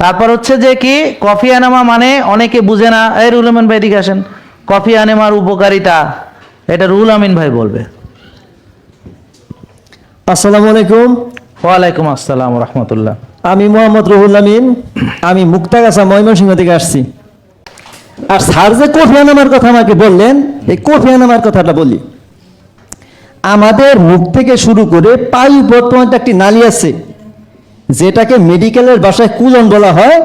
তারপর হচ্ছে যে কি কফি এনামা মানে অনেকে বুঝে না। এই রুল আমিন ভাই দিকে আসেন, কফি এনামার উপকারিতা এটা রুল আমিন ভাই বলবে। আসসালামু আলাইকুম। ওয়ালাইকুম আসসালাম রহমতুল্লাহ। আমি মোহাম্মদ রুহুল আমিন, আমি মুক্তাগাছা ময়মনসিংহ থেকে আসছি। আর স্যার যে কফি এনামার কথা আমাকে বললেন, এই কফি এনামার কথাটা বলি। আমাদের মুখ থেকে শুরু করে পায়ু পর্যন্ত একটি নালী আছে, যেটাকে মেডিকেলের ভাষায় কুলন বলা হয়,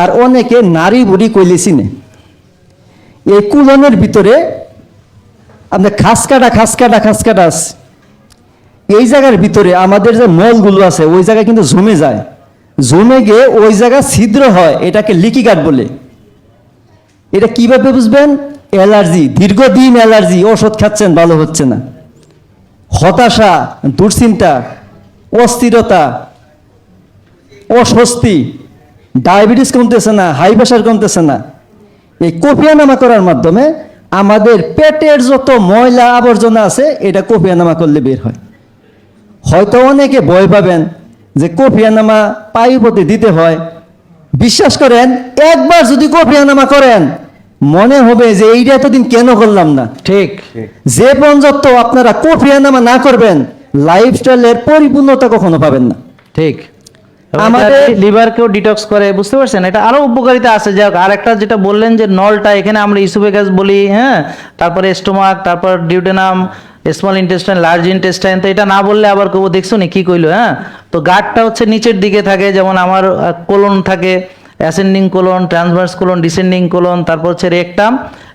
আর অনেকে নারী বুড়ি কইলে চিনে। এই কুলনের ভিতরে আপনার খাসকাটা আছে। এই জায়গার ভিতরে আমাদের যে মলগুলো আছে ওই জায়গায় কিন্তু জমে যায়, জমে গিয়ে ওই জায়গা ছিদ্র হয়, এটাকে লিকি গার্ড বলে। এটা কিভাবে বুঝবেন? অ্যালার্জি, দীর্ঘদিন অ্যালার্জি, ওষুধ খাচ্ছেন ভালো হচ্ছে না, হতাশা, দুশ্চিন্তা, অস্থিরতা, অস্বস্তি, ডায়াবেটিস কমতেছে না, হাই প্রেশার কমতেছে না। এই কফি এনামা করার মাধ্যমে আমাদের পেটের যত ময়লা আবর্জনা আছে এটা কফি এনামা করলে বের হয়। হয়তো অনেকে ভয় পাবেন যে কফি এনামা পায়ুপথে দিতে হয়। বিশ্বাস করেন, একবার যদি কফি এনামা করেন মনে হবে যে এইটা এতদিন কেন করলাম না। ঠিক। যে পর্যন্ত আপনারা কফি এনামা না করবেন লাইফস্টাইলের পরিপূর্ণতা কখনো পাবেন না। ঠিক। আমাদের লিভারকেও ডিটক্স করে, বুঝতে পারছেন? এটা আরো উপকারিতা আছে। যাই হোক, আর একটা যেটা বললেন যে নলটা, এখানে আমরা ইসোফেগাস বলি, হ্যাঁ, তারপরে স্টোমাক, তারপর duodenum, small intestine, large intestine. তো এটা না বললে আবার কেউ দেখছো নি কি কইলো। হ্যাঁ, তো গাটটা হচ্ছে নিচের দিকে থাকে, যেমন আমার কোলন থাকে, ascending colon, transverse colon, descending colon, তারপর হচ্ছে রেকটাম,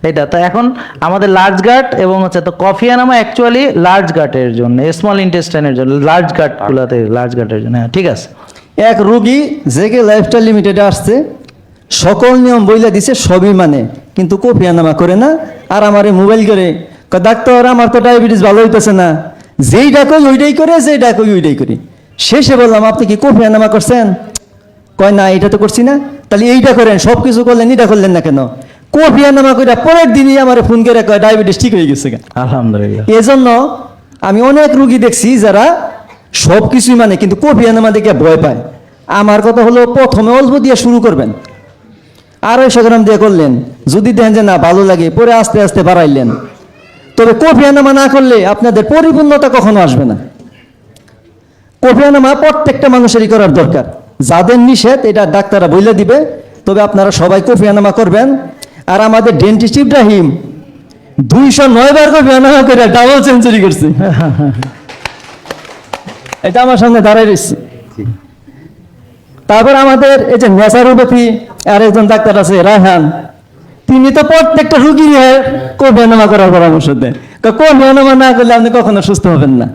এটা। তো এখন আমাদের লার্জ গাট এবং হচ্ছে তো কফি এনামা অ্যাকচুয়ালি লার্জ গাটের জন্য, স্মল ইন্টেস্টাইনের জন্য, লার্জ গাটগুলোতে লার্জ গাটের জন্য। হ্যাঁ, ঠিক আছে। এক রোগী যে লাইফস্টাইল লিমিটেডে আসছে, সকল নিয়ম বইলা দিছে সবই মানে, কিন্তু কফি এনামা করে না। আর আমারে মোবাইল করে কয়, ডাক্তার আমার তো ডায়াবেটিস ভালো হইতেছে না, যেইটা কই ওইটাই করে, যেইটা কই ওইটাই করি। শেষে বললাম, আপনি কি কফি এনামা করছেন? কয় না, এটা তো করছি না। তাহলে এইটা করেন, সব কিছু করলেন, এটা করলেন না কেন? কফি এনামা করে পরের দিনই আমার ফোন করে কয় ডায়াবেটিস ঠিক হয়ে গেছে। আলহামদুলিল্লাহ। এজন্য আমি অনেক রুগী দেখছি যারা সব কিছুই মানে, কিন্তু কফি এনামা দেখে ভয় পায়। আমার কথা হলো, প্রথমে অল্প দিয়ে শুরু করবেন, 250 গ্রাম দিয়ে করলেন, যদি দেখেন যে না ভালো লাগে পরে আস্তে আস্তে বাড়াইলেন। তবে কফি এনামা না করলে আপনাদের পরিপূর্ণতা কখনো আসবে না। কফি এনামা প্রত্যেকটা মানুষেরই করার দরকার। যাদের নিষেধ এটা ডাক্তাররা বলে দিবে, তবে আপনারা সবাই কফি এনামা করবেন। আর আমাদের ডেন্টিস্ট ইব্রাহিম 209 বার কফি এনামা করে ডাবল সেঞ্চুরি করছে। এটা আমার সামনে দাঁড়াই রয়েছে। তারপর আমাদের এই যে ন্যাচারোপ্যাথি আর একজন ডাক্তার আছে রায়হান, তিনি তো প্রত্যেকটা রুগী কফি এনামা করার পরামর্শ দেন। কফি এনামা না করলে আপনি কখনো সুস্থ হবেন না।